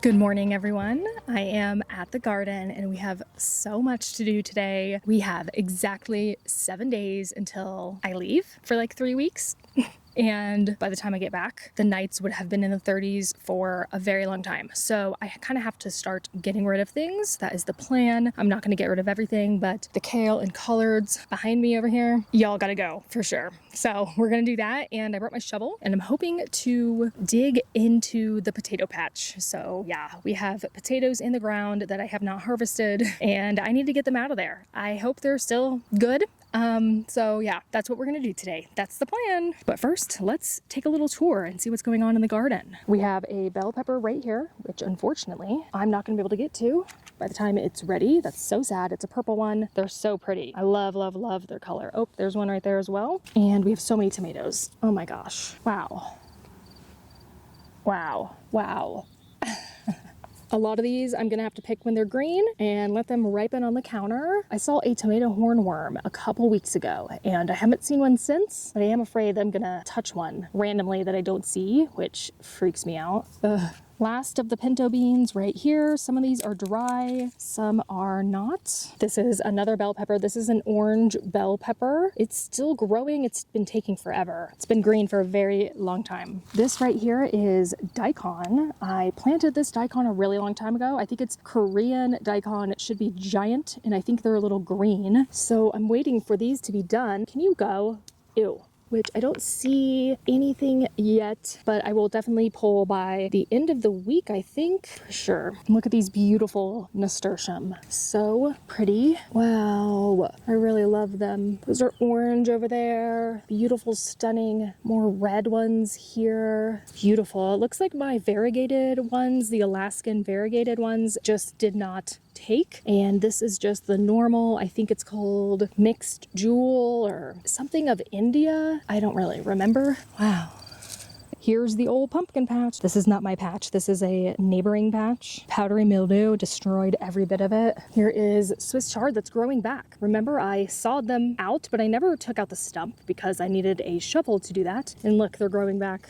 Good morning, everyone. I am at the garden and we have so much to do today. We have exactly 7 days until I leave for like 3 weeks. And by the time I get back, the nights would have been in the 30s for a very long time. So I kind of have to start getting rid of things. That is the plan. I'm not going to get rid of everything, but the kale and collards behind me over here, y'all gotta go for sure. So we're going to do that. And I brought my shovel and I'm hoping to dig into the potato patch. So yeah, we have potatoes in the ground that I have not harvested and I need to get them out of there. I hope they're still good. So yeah, that's what we're gonna do today. That's the plan. But first, let's take a little tour and see what's going on in the garden. We have a bell pepper right here, which unfortunately I'm not gonna be able to get to by the time it's ready. That's so sad. It's a purple one. They're so pretty. I love, love, love their color. Oh, there's one right there as well. And we have so many tomatoes. Oh my gosh. Wow. Wow. Wow. A lot of these I'm gonna have to pick when they're green and let them ripen on the counter. I saw a tomato hornworm a couple weeks ago and I haven't seen one since, but I am afraid that I'm gonna touch one randomly that I don't see, which freaks me out. Ugh. Last of the pinto beans right here. Some of these are dry, some are not. This is another bell pepper. This is an orange bell pepper. It's still growing. It's been taking forever. It's been green for a very long time. This right here is daikon. I planted this daikon a really long time ago. I think it's Korean daikon. It should be giant, and I think they're a little green. So I'm waiting for these to be done. Can you go? Ew. Which I don't see anything yet, but I will definitely pull by the end of the week, I think, for sure. Look at these beautiful nasturtium. So pretty. Wow, I really love them. Those are orange over there. Beautiful, stunning, more red ones here. Beautiful. It looks like my variegated ones, the Alaskan variegated ones, just did not take, and this is just the normal, I think it's called mixed jewel or something of India. I don't really remember. Wow. Here's the old pumpkin patch. This is not my patch. This is a neighboring patch. Powdery mildew destroyed every bit of it. Here is Swiss chard that's growing back. Remember, I sawed them out, but I never took out the stump because I needed a shovel to do that. And look, they're growing back.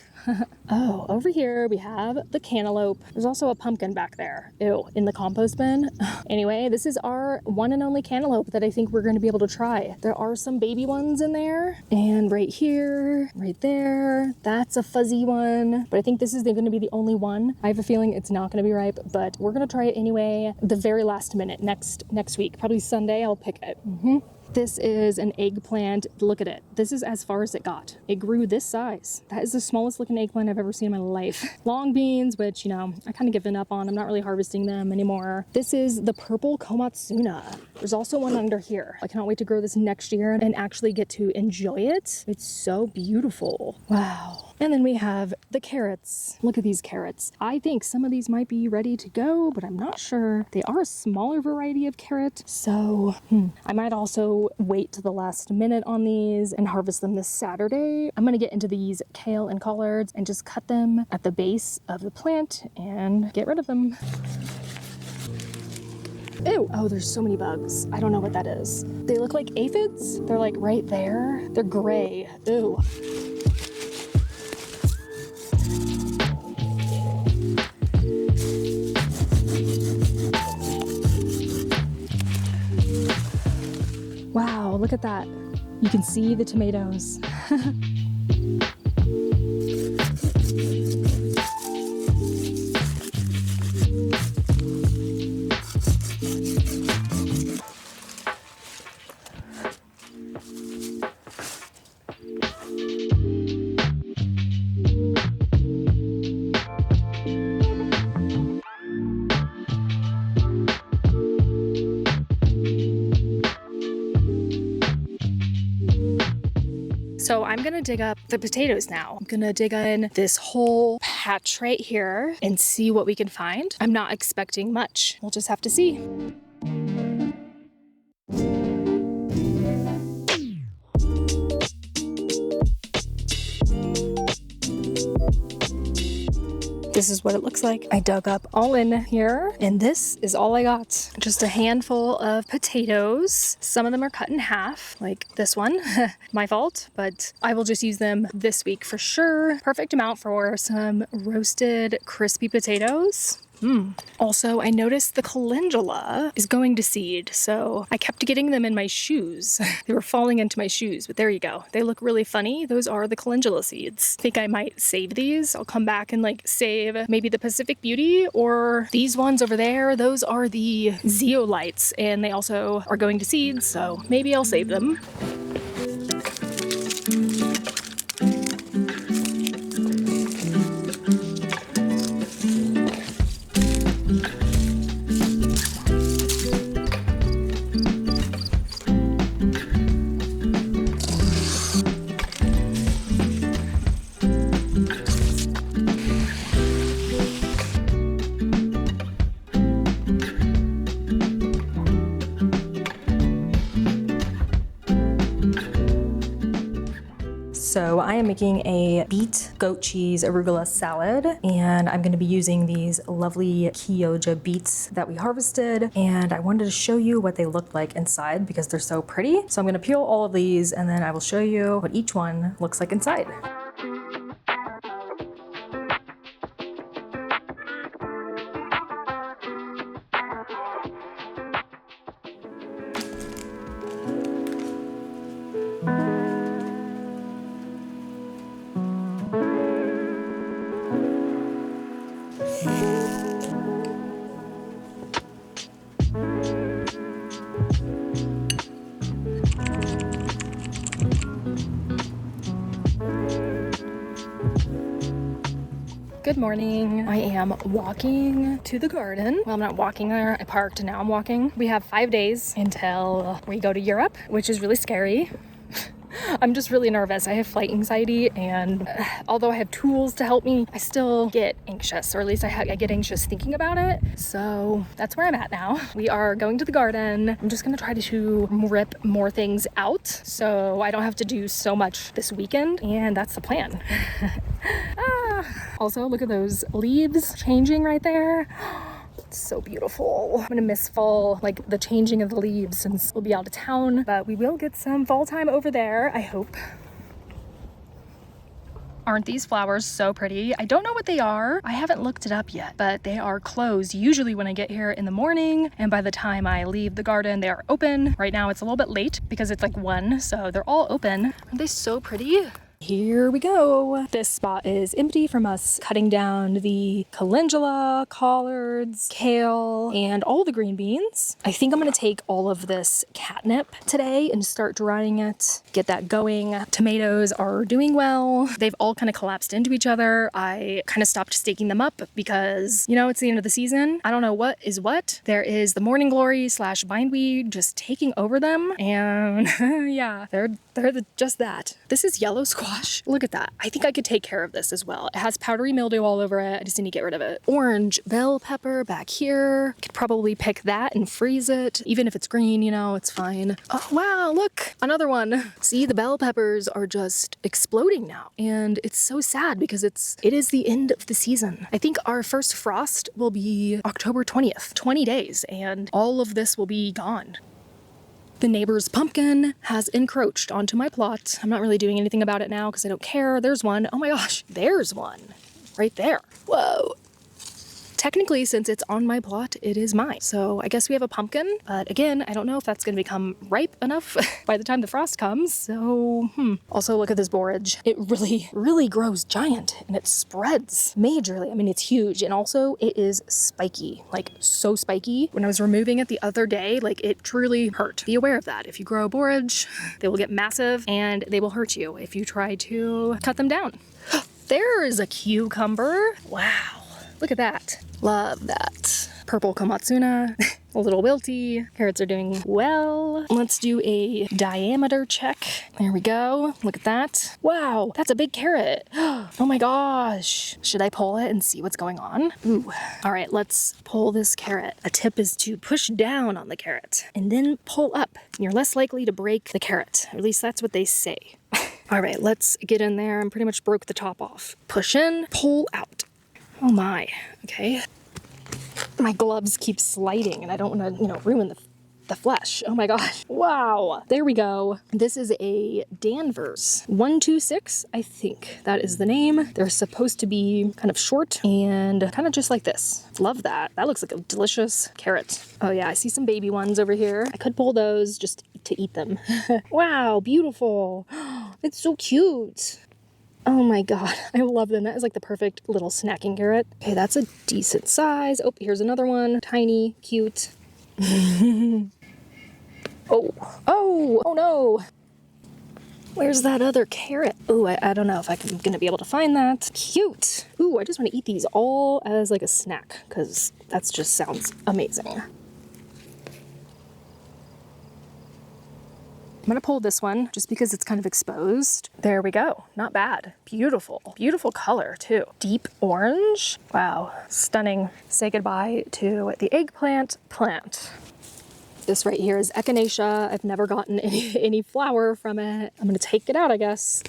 Oh, over here we have the cantaloupe. There's also a pumpkin back there. Ew, in the compost bin. Anyway, this is our one and only cantaloupe that I think we're going to be able to try. There are some baby ones in there. And right here, right there, that's a fuzzy one, but I think this is going to be the only one. I have a feeling it's not going to be ripe, but we're going to try it anyway. The very last minute, next week, probably Sunday, I'll pick it. This is an eggplant. Look at it. This is as far as it got. It grew this size. That is the smallest looking eggplant I've ever seen in my life. Long beans, which, you know, I kind of given up on. I'm not really harvesting them anymore. This is the purple komatsuna. There's also one under here. I cannot wait to grow this next year and actually get to enjoy it. It's so beautiful. Wow. And then we have the carrots. Look at these carrots. I think some of these might be ready to go, but I'm not sure. They are a smaller variety of carrot. So I might also wait to the last minute on these and harvest them this Saturday. I'm going to get into these kale and collards and just cut them at the base of the plant and get rid of them. Ew. Oh, there's so many bugs. I don't know what that is. They look like aphids. They're like right there. They're gray. Ew. Wow, look at that. You can see the tomatoes. So I'm gonna dig up the potatoes now. I'm gonna dig in this whole patch right here and see what we can find. I'm not expecting much. We'll just have to see. This is what it looks like. I dug up all in here, and this is all I got. Just a handful of potatoes. Some of them are cut in half, like this one. My fault, but I will just use them this week for sure. Perfect amount for some roasted crispy potatoes. Also, I noticed the calendula is going to seed, so I kept getting them in my shoes. They were falling into my shoes, but there you go. They look really funny. Those are the calendula seeds. I think I might save these. I'll come back and like save maybe the Pacific Beauty or these ones over there. Those are the zeolites, and they also are going to seed, so maybe I'll save them. So I am making a beet goat cheese arugula salad, and I'm gonna be using these lovely Kyoja beets that we harvested, and I wanted to show you what they look like inside because they're so pretty. So I'm gonna peel all of these and then I will show you what each one looks like inside. Good morning. I am walking to the garden. Well, I'm not walking there. I parked and now I'm walking. We have 5 days until we go to Europe, which is really scary. I'm just really nervous. I have flight anxiety, and although I have tools to help me, I still get anxious, or at least I get anxious thinking about it. So that's where I'm at now. We are going to the garden. I'm just gonna try to rip more things out so I don't have to do so much this weekend, and that's the plan. Also, look at those leaves changing right there. So beautiful. I'm gonna miss fall, like the changing of the leaves, since we'll be out of town, but we will get some fall time over there, I hope. Aren't these flowers so pretty? I don't know what they are. I haven't looked it up yet, but they are closed usually when I get here in the morning, and by the time I leave the garden, they are open. Right now it's a little bit late because it's like 1, so they're all open. Aren't they so pretty? Here we go. This spot is empty from us cutting down the calendula, collards, kale, and all the green beans. I think I'm gonna take all of this catnip today and start drying it, get that going. Tomatoes are doing well. They've all kind of collapsed into each other. I kind of stopped staking them up because, you know, it's the end of the season. I don't know what is what. There is the morning glory / bindweed just taking over them, and yeah, they're just that. This is yellow squash. Look at that. I think I could take care of this as well. It has powdery mildew all over it. I just need to get rid of it. Orange bell pepper back here. Could probably pick that and freeze it. Even if it's green, you know, it's fine. Oh, wow, look, another one. See, the bell peppers are just exploding now. And it's so sad because it is the end of the season. I think our first frost will be October 20th, 20 days, and all of this will be gone. The neighbor's pumpkin has encroached onto my plot. I'm not really doing anything about it now because I don't care. There's one. Oh my gosh, there's one right there. Whoa. Technically, since it's on my plot, it is mine. So I guess we have a pumpkin, but again, I don't know if that's gonna become ripe enough by the time the frost comes. So, Also, look at this borage. It really grows giant, and it spreads majorly. I mean, it's huge, and also it is spiky, like so spiky. When I was removing it the other day, like it truly hurt. Be aware of that. If you grow a borage, they will get massive and they will hurt you if you try to cut them down. There is a cucumber. Wow. Look at that. Love that. Purple komatsuna, a little wilty. Carrots are doing well. Let's do a diameter check. There we go. Look at that. Wow, that's a big carrot. Oh my gosh. Should I pull it and see what's going on? Ooh. All right, let's pull this carrot. A tip is to push down on the carrot and then pull up. You're less likely to break the carrot. At least that's what they say. All right, let's get in there. I pretty much broke the top off. Push in, pull out. Oh my, okay. My gloves keep sliding and I don't want to, ruin the the flesh. Oh my gosh. Wow. There we go. This is a Danvers 126, I think that is the name. They're supposed to be kind of short and kind of just like this. Love that. That looks like a delicious carrot. Oh yeah, I see some baby ones over here. I could pull those just to eat them. Wow, beautiful. It's so cute. Oh my god, I love them. That is like the perfect little snacking carrot. Okay, that's a decent size. Oh, here's another one. Tiny, cute. Oh no. Where's that other carrot? Oh, I don't know if I'm gonna be able to find that. Cute. Ooh, I just want to eat these all as like a snack because that just sounds amazing. I'm gonna pull this one just because it's kind of exposed. There we go. Not bad. Beautiful. Beautiful color too. Deep orange. Wow, stunning. Say goodbye to the eggplant plant. This right here is echinacea. I've never gotten any flower from it. I'm gonna take it out, I guess.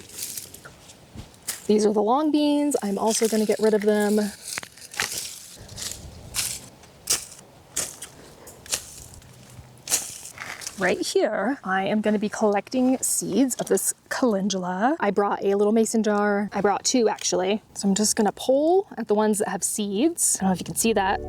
These are the long beans. I'm also gonna get rid of them. Right here, I am going to be collecting seeds of this calendula. I brought a little mason jar. I brought two actually. So I'm just going to pull at the ones that have seeds. I don't know if you can see that.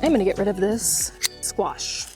I'm gonna get rid of this squash.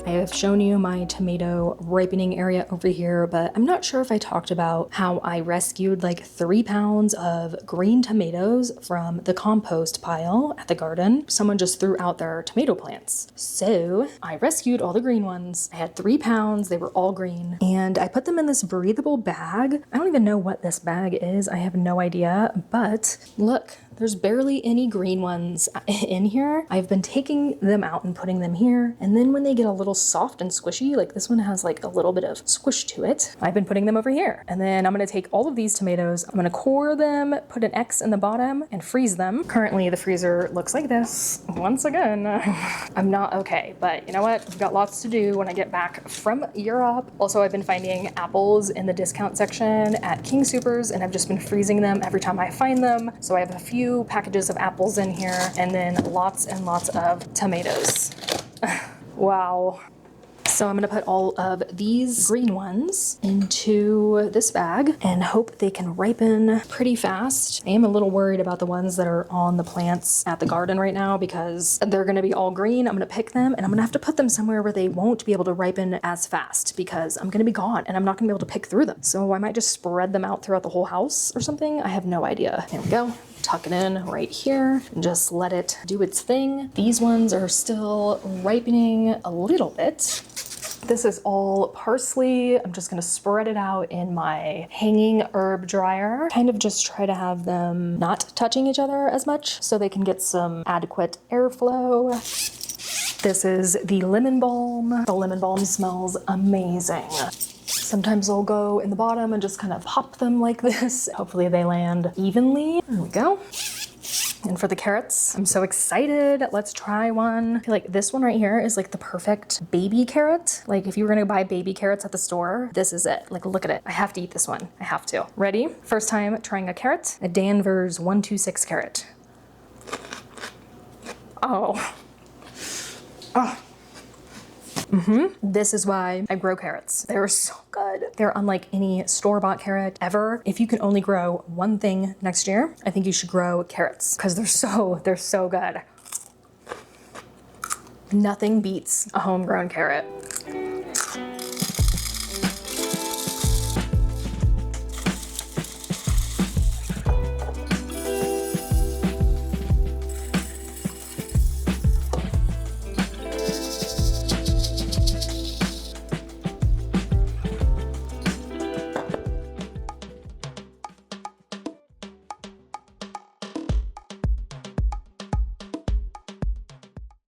I have shown you my tomato ripening area over here, but I'm not sure if I talked about how I rescued like 3 pounds of green tomatoes from the compost pile at the garden. Someone just threw out their tomato plants. So I rescued all the green ones. I had 3 pounds, they were all green, and I put them in this breathable bag. I don't even know what this bag is. I have no idea, but look, there's barely any green ones in here. I've been taking them out and putting them here, and then when they get a little soft and squishy, like this one has like a little bit of squish to it, I've been putting them over here. And then I'm gonna take all of these tomatoes, I'm gonna core them, put an X in the bottom, and freeze them. Currently the freezer looks like this. Once again, I'm not okay, but you know what? I've got lots to do when I get back from Europe. Also, I've been finding apples in the discount section at King Soopers, and I've just been freezing them every time I find them. So I have a few packages of apples in here, and then lots and lots of tomatoes. Wow. So I'm gonna put all of these green ones into this bag and hope they can ripen pretty fast. I am a little worried about the ones that are on the plants at the garden right now because they're gonna be all green. I'm gonna pick them and I'm gonna have to put them somewhere where they won't be able to ripen as fast because I'm gonna be gone and I'm not gonna be able to pick through them. So I might just spread them out throughout the whole house or something. I have no idea. Here we go. Tuck it in right here and just let it do its thing. These ones are still ripening a little bit. This is all parsley. I'm just gonna spread it out in my hanging herb dryer. Kind of just try to have them not touching each other as much so they can get some adequate airflow. This is the lemon balm. The lemon balm smells amazing. Sometimes I'll go in the bottom and just kind of pop them like this. Hopefully they land evenly. There we go. And for the carrots, I'm so excited. Let's try one. I feel like this one right here is like the perfect baby carrot. Like if you were gonna buy baby carrots at the store, this is it. Like look at it. I have to eat this one. I have to. Ready? First time trying a carrot. A Danvers 126 carrot. Oh. Oh. This is why I grow carrots. They're so good. They're unlike any store-bought carrot ever. If you can only grow one thing next year, I think you should grow carrots because they're so good. Nothing beats a homegrown carrot.